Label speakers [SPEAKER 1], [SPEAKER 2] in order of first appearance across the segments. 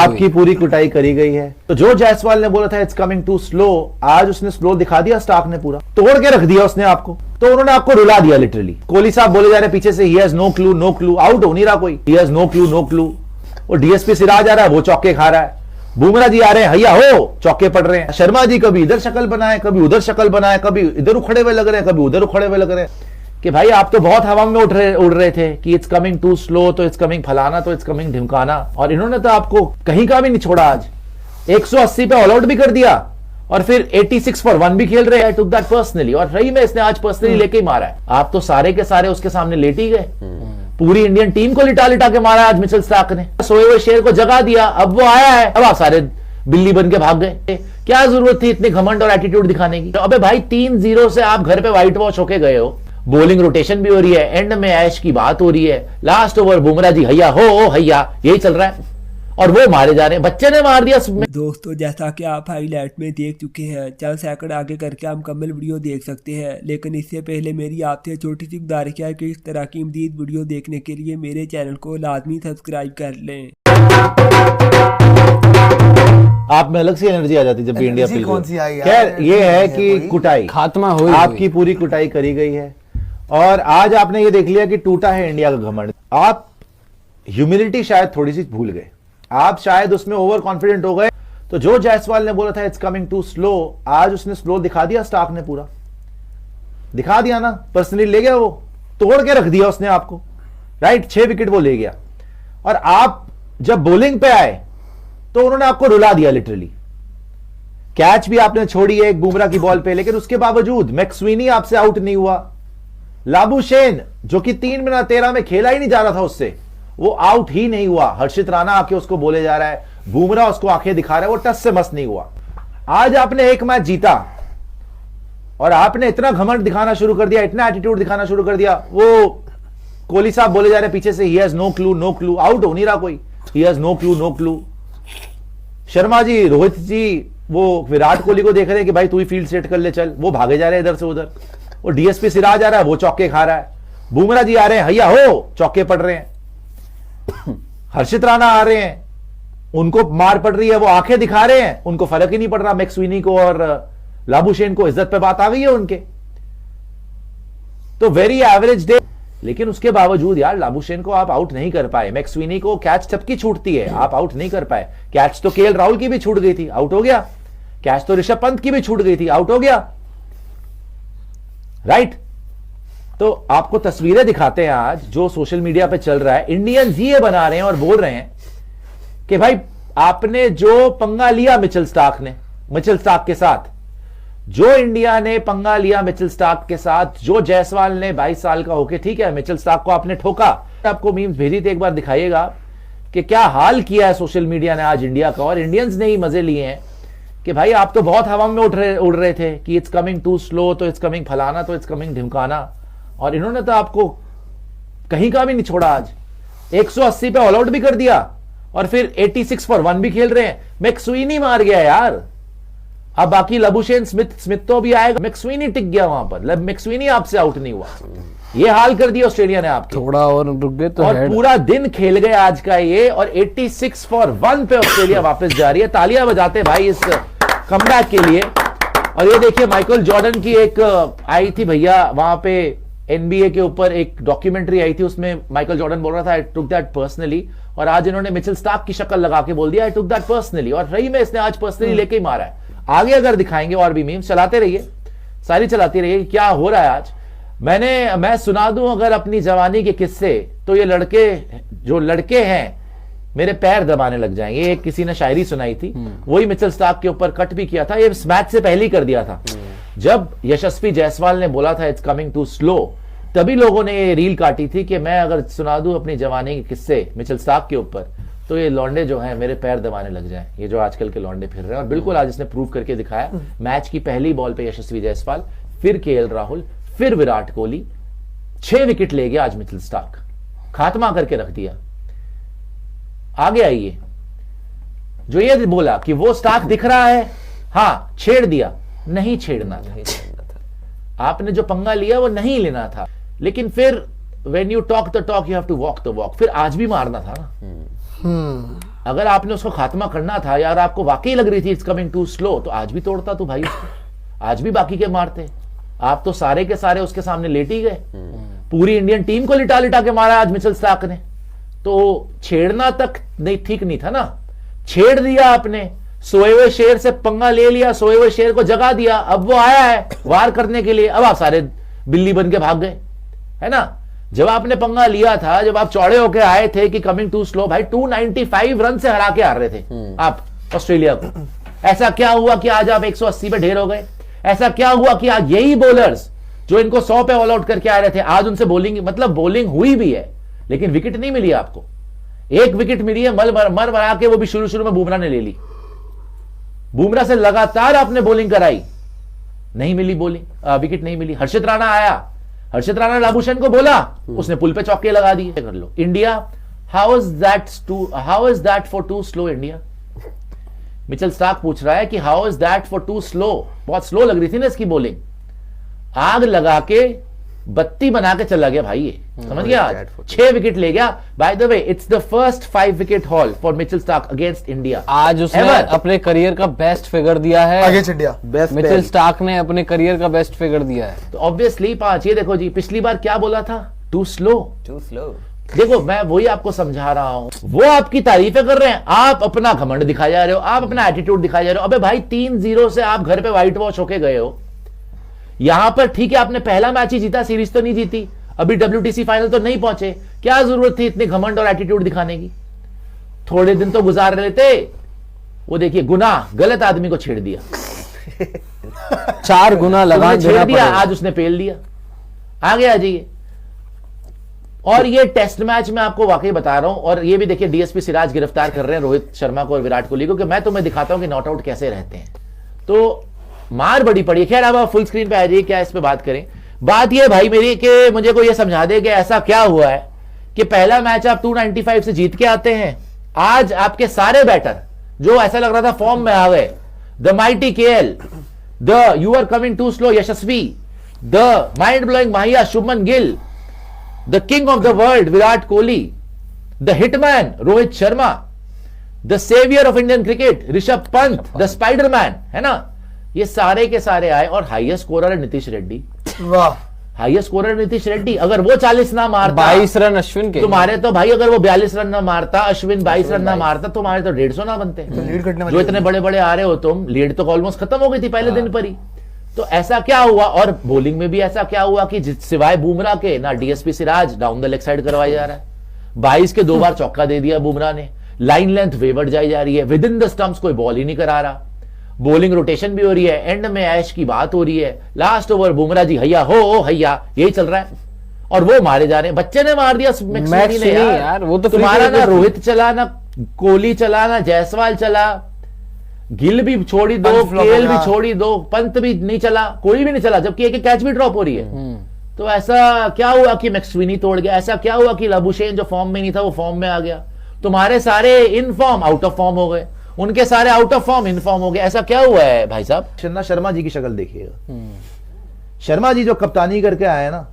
[SPEAKER 1] आपकी पूरी कुटाई करी गई है। तो जो जायसवाल ने बोला था इट्स कमिंग टू स्लो, आज उसने स्लो दिखा दिया, स्टार्क ने पूरा तोड़ के रख दिया उसने आपको। तो उन्होंने आपको रुला दिया लिटरली। कोहली साहब बोले जा रहे पीछे से, he has no clue, no clue, out हो नहीं रहा कोई, he has no clue, no clue. और डीएसपी सिराज आ रहा है, वो चौके खा रहा है। बुमराह जी आ रहे हैं, हैया हो, चौके पड़ रहे हैं। शर्मा जी कभी इधर शक्ल बनाए, कभी उधर शक्ल बनाए, कभी इधर उखड़े हुए लग रहे हैं, कभी उधर उखड़े हुए लग रहे हैं कि भाई आप तो बहुत हवा में उड़ रहे थे कि इट्स कमिंग टू स्लो, तो इट्स कमिंग फलाना, तो इट्स कमिंग ढिमकाना। और इन्होंने तो आपको कहीं का भी नहीं छोड़ा। आज 180 पे ऑल आउट भी कर दिया और फिर 86 for 1 भी खेल रहे हैं। टुक दैट पर्सनली, और सही में इसने आज पर्सनली लेके ही मारा है। आप तो सारे के सारे उसके सामने लेट ही गए। पूरी इंडियन टीम को लिटा लिटा के मारा आज मिचेल स्टार्क ने। सोए हुए शेर को जगा दिया, अब वो आया है, अब आप सारे बिल्ली बन के भाग गए। क्या जरूरत थी इतनी घमंड और एटीट्यूड दिखाने की? तो अबे भाई 3-0 से आप घर पे व्हाइट वॉश होके गए हो। बॉलिंग रोटेशन भी हो रही है, एंड में ऐश की बात हो रही है, लास्ट ओवर बुमराह जी हैया हो हैया, यही चल रहा है और वो मारे जा रहे हैं। बच्चे ने मार दिया।
[SPEAKER 2] दोस्तों जैसा कि आप हाईलाइट में देख चुके हैं, चल सेकंड आगे करके हम मुकम्मल वीडियो देख सकते हैं, लेकिन इससे पहले मेरी आपसे छोटी सी गुजारिश है कि इस तरह की मज़ीद वीडियो देखने के लिए मेरे चैनल को लाजमी सब्सक्राइब कर लें।
[SPEAKER 1] आप में अलग सी एनर्जी आ जाती जब भी इंडिया
[SPEAKER 3] कौन सी आई?
[SPEAKER 1] खैर ये है कि कुटाई
[SPEAKER 4] खात्मा हुई,
[SPEAKER 1] आपकी पूरी कुटाई करी गई है। और आज आपने ये देख लिया कि टूटा है इंडिया का घमंड। आप ह्यूमिलिटी शायद थोड़ी सी भूल गए, आप शायद उसमें ओवर कॉन्फिडेंट हो गए। तो जो जायसवाल ने बोला था इट्स कमिंग टू स्लो, आज उसने स्लो दिखा दिया, स्टार्क ने पूरा दिखा दिया ना, पर्सनली ले गया, वो तोड़ के रख दिया उसने आपको। राइट, 6 विकेट वो ले गया। और आप जब बॉलिंग पे आए तो उन्होंने आपको रुला दिया लिटरली। कैच भी आपने छोड़ी है एक बुमराह की बॉल पे, लेकिन उसके बावजूद मैक्सवेनी आपसे आउट नहीं हुआ। लाबुशेन जो कि 3 मिनट 13 में खेला ही नहीं जा रहा था उससे, वो आउट ही नहीं हुआ। हर्षित राणा आके उसको बोले जा रहा है, बुमराह उसको आंखें दिखा रहा है, वो टस से मस नहीं हुआ। आज आपने एक मैच जीता और आपने इतना घमंड दिखाना शुरू कर दिया, इतना एटीट्यूड दिखाना शुरू कर दिया। वो कोहली साहब बोले जा रहे पीछे से, he has no clue, no clue, out हो नहीं रहा कोई, he has no clue, no clue. Sharma ji, Rohit ji वो विराट कोहली को देख रहे हैं कि भाई तू ही फील्ड सेट कर ले, चल, वो भागे जा रहे हैं इधर से उधर। और डीएसपी सिराज आ रहा है, वो चौके खा रहा है। बुमराह जी आ रहे हैं, हैया हो, चौके पड़ रहे हैं। हर्षित राणा आ रहे हैं, उनको मार पड़ रही है, वो आंखें दिखा रहे हैं, उनको फर्क ही नहीं पड़ रहा। मैक्सवेनी को और लाबुशेन को इज्जत पे बात आ गई है उनके। तो वेरी एवरेज डे, लेकिन उसके बावजूद यार लाबुशेन को आप आउट नहीं कर पाए। मैक्सवेनी को कैच सबकी छूटती है, आप आउट नहीं कर पाए। कैच तो केएल राहुल की भी छूट गई थी, आउट हो गया। कैच तो ऋषभ पंत की भी छूट गई थी, आउट हो गया। राइट, तो आपको तस्वीरें दिखाते हैं आज जो सोशल मीडिया पे चल रहा है। इंडियंस ही ये बना रहे हैं और बोल रहे हैं कि भाई आपने जो पंगा लिया मिचेल स्टार्क के साथ, जो इंडिया ने पंगा लिया मिचेल स्टार्क के साथ, जो जायसवाल ने 22 साल का होके, ठीक है, मिचेल स्टार्क को आपने ठोका। आपको मीम्स भेजी थी, एक बार दिखाइएगा कि क्या हाल किया है सोशल मीडिया ने आज इंडिया का। और इंडियंस ने ही मजे लिए हैं कि भाई आप तो बहुत हवा में उड़ रहे थे कि इट्स कमिंग टू स्लो, तो इट्स कमिंग फलाना, तो इट्स कमिंग ढिमकाना। और इन्होंने तो आपको कहीं का भी नहीं छोड़ा। आज 180 पे ऑल आउट भी कर दिया और फिर 86 for 1 भी खेल रहे हैं। मैक्सवेनी मार गया यार। अब बाकी लाबुशेन, स्मिथ तो भी आएगा, मैक्सवेनी टिक गया वहां पर। मैक्सवेनी आपसे आउट नहीं हुआ। ये हाल कर दिया ऑस्ट्रेलिया ने आपके।
[SPEAKER 4] थोड़ा और रुक गए तो
[SPEAKER 1] और पूरा दिन खेल गए आज का ये। और 86 for 1 पे ऑस्ट्रेलिया वापस जा रही है। तालियां बजाते भाई इस कमबैक के लिए। और ये देखिए माइकल जॉर्डन की एक आई थी भैया, वहां पे एनबीए के ऊपर एक डॉक्यूमेंट्री आई थी, उसमें माइकल जॉर्डन बोल रहा था आई टुक दैट पर्सनली। और आज इन्होंने मिचेल स्टार्क की शक्ल लगा के बोल दिया आई टुक दैट पर्सनली। और सही में इसने आज पर्सनली लेके ही मारा है। आगे अगर दिखाएंगे और भी मीम्स, चलाते रहिए, सारी चलाती रहिए क्या हो रहा है आज। मैं सुना दूं अगर अपनी जवानी के किस्से, तो ये लड़के हैं मेरे पैर दबाने लग जाएंगे। ये किसी ने शायरी सुनाई थी, वही मिचेल स्टार्क के ऊपर कट भी किया था। ये मैच से पहले ही कर दिया था। जब यशस्वी जायसवाल ने बोला था इट्स कमिंग टू स्लो, तभी लोगों ने ये रील काटी थी कि मैं अगर सुना दूं अपनी जवानी के किस्से मिचेल स्टार्क के ऊपर, तो ये लौंडे जो हैं मेरे पैर दबाने लग जाएं। ये जो आजकल के लौंडे फिर रहे हैं। और बिल्कुल आज इसने प्रूव करके दिखाया। मैच की पहली बॉल पे यशस्वी जायसवाल, फिर केएल राहुल, फिर विराट कोहली, 6 विकेट ले गया आज मिचेल स्टार्क, खात्मा करके रख दिया। आगे आइए, जो ये बोला कि वो स्टार्क दिख रहा है, हाँ छेड़ दिया, नहीं छेड़ना था। आपने जो पंगा लिया वो नहीं लेना था। लेकिन फिर when you talk the talk you have to walk the walk. फिर आज भी मारना था ना। अगर आपने उसको खात्मा करना था यार, आपको वाकई लग रही थी इट्स कमिंग टू स्लो, तो आज भी तोड़ता तू भाई उसको, आज भी बाकी के मारते। आप तो सारे के सारे उसके सामने लेट ही गए, पूरी इंडियन टीम को लिटा लिटा के मारा आज मिचेल स्टार्क ने। तो छेड़ना तक नहीं, ठीक नहीं था ना, छेड़ दिया आपने, सोए हुए शेर से पंगा ले लिया, सोए हुए शेर को जगा दिया, अब वो आया है वार करने के लिए, अब आप सारे बिल्ली बन के भाग गए, है ना। जब आपने पंगा लिया था, जब आप चौड़े होके आए थे कि कमिंग टू स्लो, भाई 295 रन से हरा के हार रहे थे आप ऑस्ट्रेलिया को। ऐसा क्या हुआ कि आज आप 180 पे ढेर हो गए? ऐसा क्या हुआ कि आज यही बॉलर्स जो इनको 100 पे ऑल आउट करके आ रहे थे, आज उनसे बॉलिंग, मतलब बॉलिंग हुई भी है लेकिन विकेट नहीं मिली आपको। एक विकेट मिली है मर मरा के, वो भी शुरू में बुमराह ने ले ली। बुमराह से लगातार आपने बॉलिंग कराई, नहीं मिली बॉलिंग, विकेट नहीं मिली। हर्षित राणा आया, हर्षित राणा लाबुशेन को बोला, उसने पुल पे चौके लगा दिए। कर लो India, how is that for too slow India? Mitchell Starc पूछ रहा है कि how is that for too slow. बहुत स्लो लग रही थी ना इसकी बॉलिंग, आग लगा के बत्ती बना के चला गया भाई ये, समझ गया। आज 6 विकेट ले गया। By the way it's the first 5 wicket haul for Mitchell Starc against India.
[SPEAKER 3] आज उसने अपने करियर का बेस्ट फिगर दिया है
[SPEAKER 4] अगेंस्ट इंडिया।
[SPEAKER 3] मिचेल स्टार्क ने अपने करियर का बेस्ट फिगर दिया है।
[SPEAKER 1] तो ऑब्वियसली 5। ये देखो जी, पिछली बार क्या बोला था? Too slow. देखो मैं वही आपको समझा रहा हूं, वो आपकी तारीफें कर रहे हैं, आप अपना घमंड दिखाए जा रहे हो, आप अपना एटीट्यूड दिखाए जा रहे हो। अबे भाई 3-0 से आप घर पे व्हाइट वॉश होके गए हो। यहां पर ठीक है आपने पहला मैच ही जीता, सीरीज तो नहीं जीती, अभी WTC फाइनल तो नहीं पहुंचे, क्या जरूरत थी इतने घमंड और एटीट्यूड दिखाने की? थोड़े दिन तो गुजार रहे थे। वो देखिए गुनाह, गलत आदमी को छेड़ दिया
[SPEAKER 3] 4 गुना लगा
[SPEAKER 1] छेड़ दिया, आज उसने पेल दिया। आगे आ जाइए। और ये टेस्ट मैच में आपको वाकई बता रहा हूं, और ये भी देखिए DSP सिराज गिरफ्तार कर रहे हैं रोहित शर्मा को और विराट कोहली को, कि मैं तुम्हें दिखाता हूं कि नॉट आउट कैसे रहते हैं। तो मार बड़ी पड़ी। खैर अब आप फुल स्क्रीन पे आ जाइए, क्या इस पे बात करें। बात ये भाई मेरी कि मुझे को ये समझा दे कि ऐसा क्या हुआ है कि पहला मैच आप 295 से जीत के आते हैं, आज आपके सारे बैटर जो ऐसा लग रहा था फॉर्म में आ गए, the mighty KL, the you are coming too slow Yashasvi, the mind blowing माहिया Shubman Gill, the king of the world Virat Kohli, the hitman Rohit Sharma, the saviour of Indian cricket Rishabh Pant, the Spiderman, है ना, ये सारे के सारे आए। और हाईएस्ट स्कोरर है नीतीश रेड्डी।
[SPEAKER 4] वाह,
[SPEAKER 1] हाईएस्ट स्कोरर नीतीश रेड्डी। अगर वो 40 ना मारता,
[SPEAKER 3] 22 रन अश्विन के
[SPEAKER 1] तुम्हारे तो भाई, अगर वो 42 रन ना मारता, अश्विन 22 रन ना मारता, तुम्हारे तो 150 ना बनते।
[SPEAKER 4] लीड करने
[SPEAKER 1] जो इतने बड़े बड़े आ रहे हो तुम, लीड तो ऑलमोस्ट खत्म हो गई थी पहले दिन पर ही। तो ऐसा क्या हुआ? और बॉलिंग में भी ऐसा क्या हुआ कि सिवाय बुमराह के ना DSP Siraj down the leg side करवाया जा रहा है। 22 के 2 बार चौका दे दिया बुमराह ने, लाइन लेंथ वेवर्ड जाई जा रही है, विद इन द स्टंप्स कोई बॉल ही नहीं करा रहा, बॉलिंग रोटेशन भी हो रही है, एंड में ऐश की बात हो रही है, लास्ट ओवर बुमराह जी हैया हो हैया, यही चल रहा है। और वो मारे जा रहे हैं, बच्चे ने मार दिया मैक्सवेल ने यार।
[SPEAKER 3] वो तो
[SPEAKER 1] तुम्हारा ना रोहित चला, ना कोहली चला, ना जायसवाल चला, गिल भी छोड़ी दो, केएल भी छोड़ी दो, पंत भी नहीं चला, कोई भी नहीं चला, जबकि एक कैच भी ड्रॉप हो रही है। तो ऐसा क्या हुआ कि मैक्सवेल तोड़ गया? ऐसा क्या हुआ कि लाबुशेन जो फॉर्म में नहीं था वो फॉर्म में आ गया? तुम्हारे सारे in form out of form हो गए, उनके सारे out of form in form हो गए। ऐसा क्या हुआ है भाई साहब? शर्मा जी की शक्ल देखिएगा। शर्मा जी जो कप्तानी करके आए हैं ना,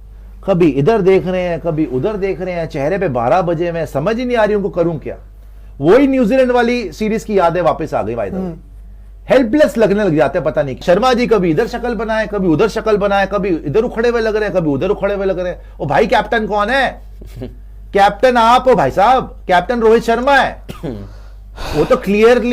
[SPEAKER 1] कभी इधर देख रहे हैं, कभी उधर देख रहे हैं, चेहरे पे 12 बजे, मैं समझ ही नहीं आ रही उनको करूं क्या। वही न्यूजीलैंड वाली सीरीज की यादें वापस आ गई भाई। हेल्पलेस लगने लग जाते हैं, पता नहीं। शर्मा जी कभी इधर शक्ल बनाए, कभी उधर शक्ल बनाए, कभी इधर उखड़े हुए लग रहे हैं, कभी उधर उखड़े हुए लग रहे हैं। ओ भाई कैप्टन कौन है? कैप्टन आप हो भाई साहब, कैप्टन रोहित शर्मा है। वो तो क्लियरली